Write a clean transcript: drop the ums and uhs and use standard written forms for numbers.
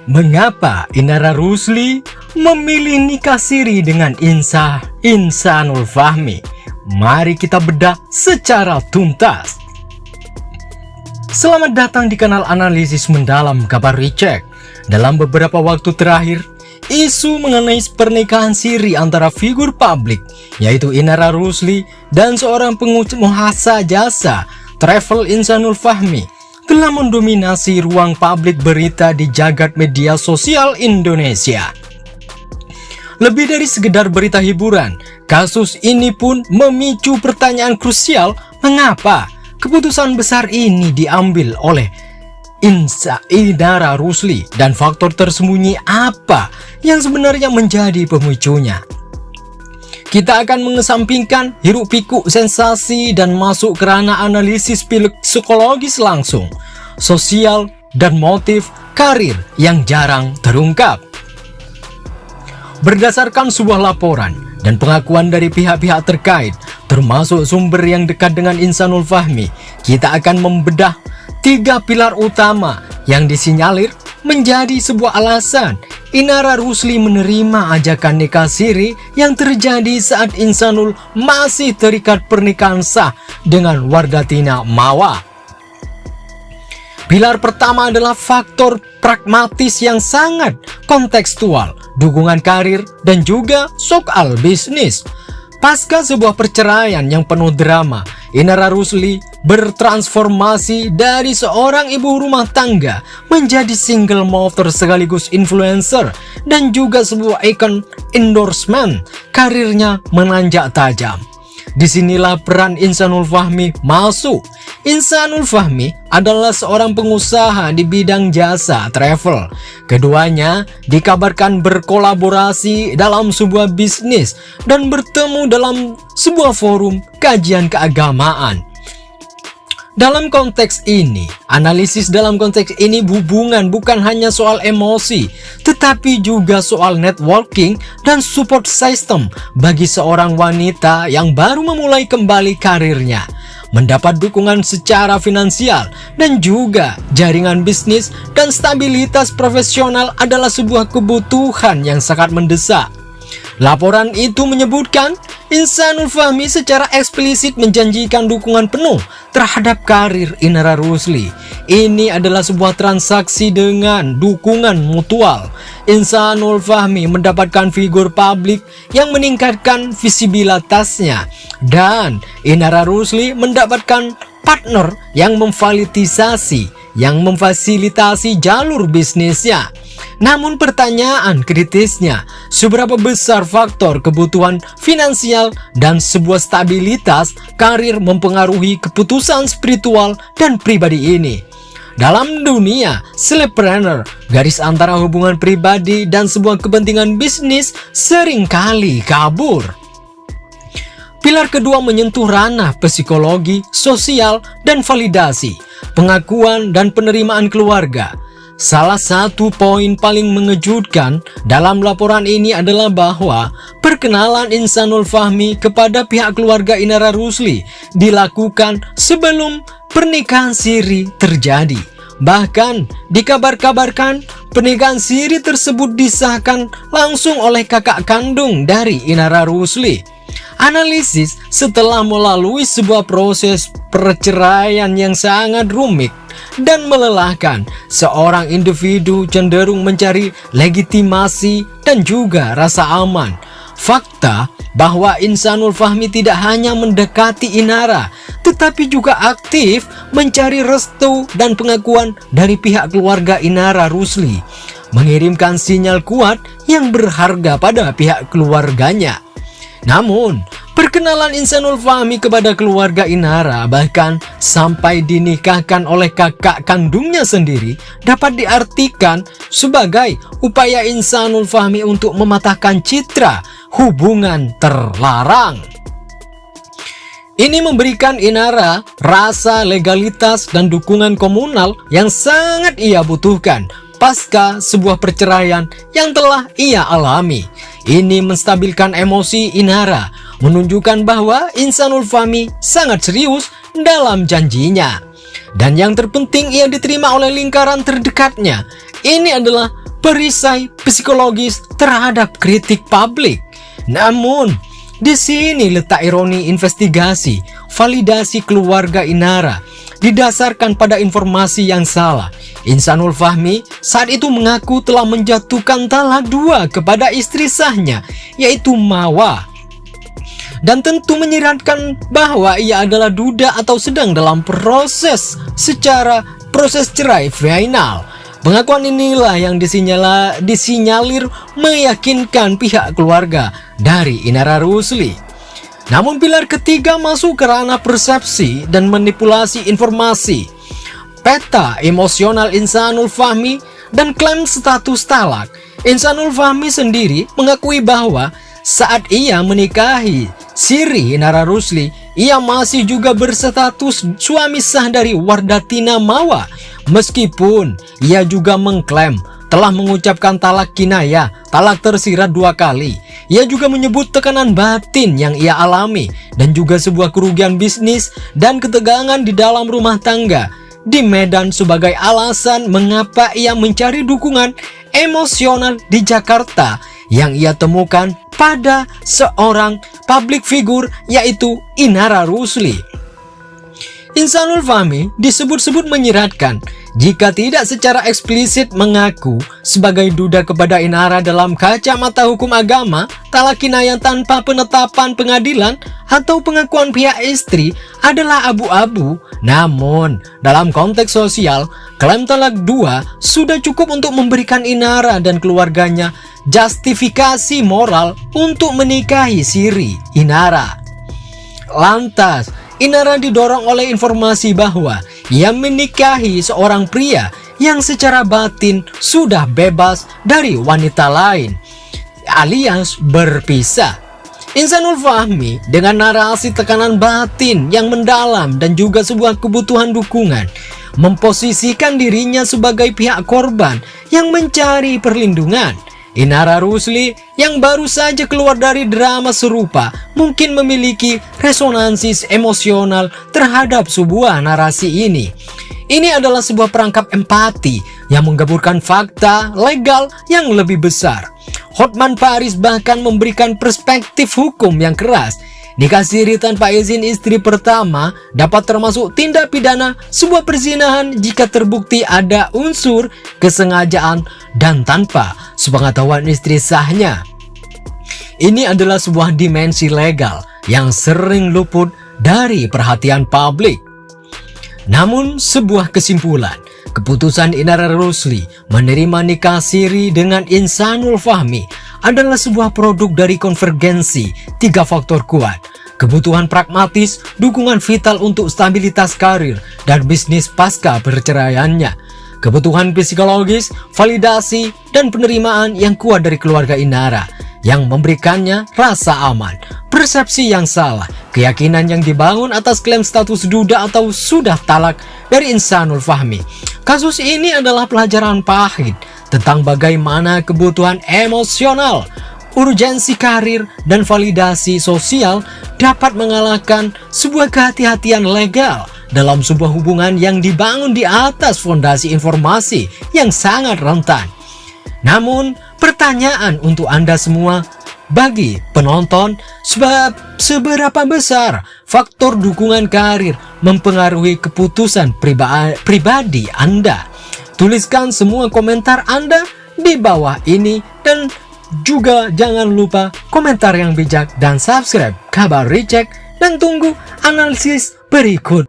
Mengapa Inara Rusli memilih nikah siri dengan Insanul Fahmi? Mari kita bedah secara tuntas. Selamat datang di kanal analisis mendalam kabar Recheck. Dalam beberapa waktu terakhir, isu mengenai pernikahan siri antara figur publik, yaitu Inara Rusli dan seorang pengusaha jasa travel Insanul Fahmi, telah mendominasi ruang publik berita di jagat media sosial Indonesia. Lebih dari sekedar berita hiburan, kasus ini pun memicu pertanyaan krusial, mengapa keputusan besar ini diambil oleh Inara Rusli dan faktor tersembunyi apa yang sebenarnya menjadi pemicunya. Kita akan mengesampingkan hiruk pikuk sensasi dan masuk ke ranah analisis psikologis langsung, sosial, dan motif karir yang jarang terungkap. Berdasarkan sebuah laporan dan pengakuan dari pihak-pihak terkait, termasuk sumber yang dekat dengan Insanul Fahmi, kita akan membedah 3 pilar utama yang disinyalir menjadi sebuah alasan Inara Rusli menerima ajakan nikah siri yang terjadi saat Insanul masih terikat pernikahan sah dengan Wardatina Mawa. Pilar pertama adalah faktor pragmatis yang sangat kontekstual, dukungan karir, dan juga soal bisnis. Pasca sebuah perceraian yang penuh drama, Inara Rusli bertransformasi dari seorang ibu rumah tangga menjadi single mother sekaligus influencer dan juga sebuah ikon endorsement. Karirnya menanjak tajam. Disinilah peran Insanul Fahmi masuk. Insanul Fahmi adalah seorang pengusaha di bidang jasa travel. Keduanya dikabarkan berkolaborasi dalam sebuah bisnis dan bertemu dalam sebuah forum kajian keagamaan. Dalam konteks ini, analisis dalam konteks ini hubungan bukan hanya soal emosi, tetapi juga soal networking dan support system bagi seorang wanita yang baru memulai kembali karirnya. Mendapat dukungan secara finansial dan juga jaringan bisnis dan stabilitas profesional adalah sebuah kebutuhan yang sangat mendesak. Laporan itu menyebutkan Insanul Fahmi secara eksplisit menjanjikan dukungan penuh terhadap karir Inara Rusli. Ini adalah sebuah transaksi dengan dukungan mutual. Insanul Fahmi mendapatkan figur publik yang meningkatkan visibilitasnya, dan Inara Rusli mendapatkan partner yang memfasilitasi jalur bisnisnya. Namun pertanyaan kritisnya, seberapa besar faktor kebutuhan finansial dan sebuah stabilitas karir mempengaruhi keputusan spiritual dan pribadi ini? Dalam dunia selebpreneur, garis antara hubungan pribadi dan sebuah kepentingan bisnis seringkali kabur. Pilar kedua menyentuh ranah psikologi, sosial, dan validasi, pengakuan dan penerimaan keluarga. Salah satu poin paling mengejutkan dalam laporan ini adalah bahwa perkenalan Insanul Fahmi kepada pihak keluarga Inara Rusli dilakukan sebelum pernikahan siri terjadi. Bahkan dikabar-kabarkan pernikahan siri tersebut disahkan langsung oleh kakak kandung dari Inara Rusli. Analisis setelah melalui sebuah proses perceraian yang sangat rumit dan melelahkan, seorang individu cenderung mencari legitimasi dan juga rasa aman. Fakta bahwa Insanul Fahmi tidak hanya mendekati Inara, tetapi juga aktif mencari restu dan pengakuan dari pihak keluarga Inara Rusli, mengirimkan sinyal kuat yang berharga pada pihak keluarganya. Namun, perkenalan Insanul Fahmi kepada keluarga Inara bahkan sampai dinikahkan oleh kakak kandungnya sendiri dapat diartikan sebagai upaya Insanul Fahmi untuk mematahkan citra hubungan terlarang. Ini memberikan Inara rasa legalitas dan dukungan komunal yang sangat ia butuhkan pasca sebuah perceraian yang telah ia alami. Ini menstabilkan emosi Inara, menunjukkan bahwa Insanul Fahmi sangat serius dalam janjinya. Dan yang terpenting ia diterima oleh lingkaran terdekatnya. Ini adalah perisai psikologis terhadap kritik publik. Namun, di sini letak ironi investigasi validasi keluarga Inara didasarkan pada informasi yang salah. Insanul Fahmi saat itu mengaku telah menjatuhkan talak 2 kepada istri sahnya, yaitu Mawa, dan tentu menyiratkan bahwa ia adalah duda atau sedang dalam proses cerai final. Pengakuan inilah yang disinyalir meyakinkan pihak keluarga dari Inara Rusli. Namun pilar ketiga masuk ke ranah persepsi dan manipulasi informasi, peta emosional Insanul Fahmi, dan klaim status talak. Insanul Fahmi sendiri mengakui bahwa saat ia menikahi Siri Inara Rusli, ia masih juga berstatus suami sah dari Wardatina Mawa, meskipun ia juga mengklaim telah mengucapkan talak kinaya, talak tersirat 2 kali. Ia juga menyebut tekanan batin yang ia alami dan juga sebuah kerugian bisnis dan ketegangan di dalam rumah tangga di Medan sebagai alasan mengapa ia mencari dukungan emosional di Jakarta yang ia temukan pada seorang public figure, yaitu Inara Rusli. Insanul Fahmi disebut-sebut menyiratkan jika tidak secara eksplisit mengaku sebagai duda kepada Inara dalam kacamata hukum agama, talak kinayah tanpa penetapan pengadilan atau pengakuan pihak istri adalah abu-abu. Namun dalam konteks sosial, klaim talak 2 sudah cukup untuk memberikan Inara dan keluarganya justifikasi moral untuk menikahi Siri Inara. Lantas, Inara didorong oleh informasi bahwa ia menikahi seorang pria yang secara batin sudah bebas dari wanita lain, alias berpisah. Insanul Fahmi dengan narasi tekanan batin yang mendalam dan juga sebuah kebutuhan dukungan memposisikan dirinya sebagai pihak korban yang mencari perlindungan. Inara Rusli yang baru saja keluar dari drama serupa mungkin memiliki resonansi emosional terhadap sebuah narasi ini. Ini adalah sebuah perangkap empati yang menggabungkan fakta legal yang lebih besar. Hotman Paris bahkan memberikan perspektif hukum yang keras. Nikah siri tanpa izin istri pertama dapat termasuk tindak pidana sebuah perzinahan jika terbukti ada unsur kesengajaan dan tanpa sepengetahuan istri sahnya. Ini adalah sebuah dimensi legal yang sering luput dari perhatian publik. Namun sebuah kesimpulan, keputusan Inara Rusli menerima nikah siri dengan Insanul Fahmi adalah sebuah produk dari konvergensi 3 faktor kuat: kebutuhan pragmatis, dukungan vital untuk stabilitas karir dan bisnis pasca perceraiannya, kebutuhan psikologis, validasi, dan penerimaan yang kuat dari keluarga Inara yang memberikannya rasa aman, persepsi yang salah, keyakinan yang dibangun atas klaim status duda atau sudah talak dari Insanul Fahmi. Kasus ini adalah pelajaran pahit tentang bagaimana kebutuhan emosional, urgensi karir, dan validasi sosial dapat mengalahkan sebuah kehati-hatian legal dalam sebuah hubungan yang dibangun di atas fondasi informasi yang sangat rentan. Namun, pertanyaan untuk Anda semua, bagi penonton, seberapa besar faktor dukungan karir mempengaruhi keputusan pribadi Anda? Tuliskan semua komentar Anda di bawah ini, dan juga jangan lupa komentar yang bijak dan subscribe Kabar Recheck, dan tunggu analisis berikut.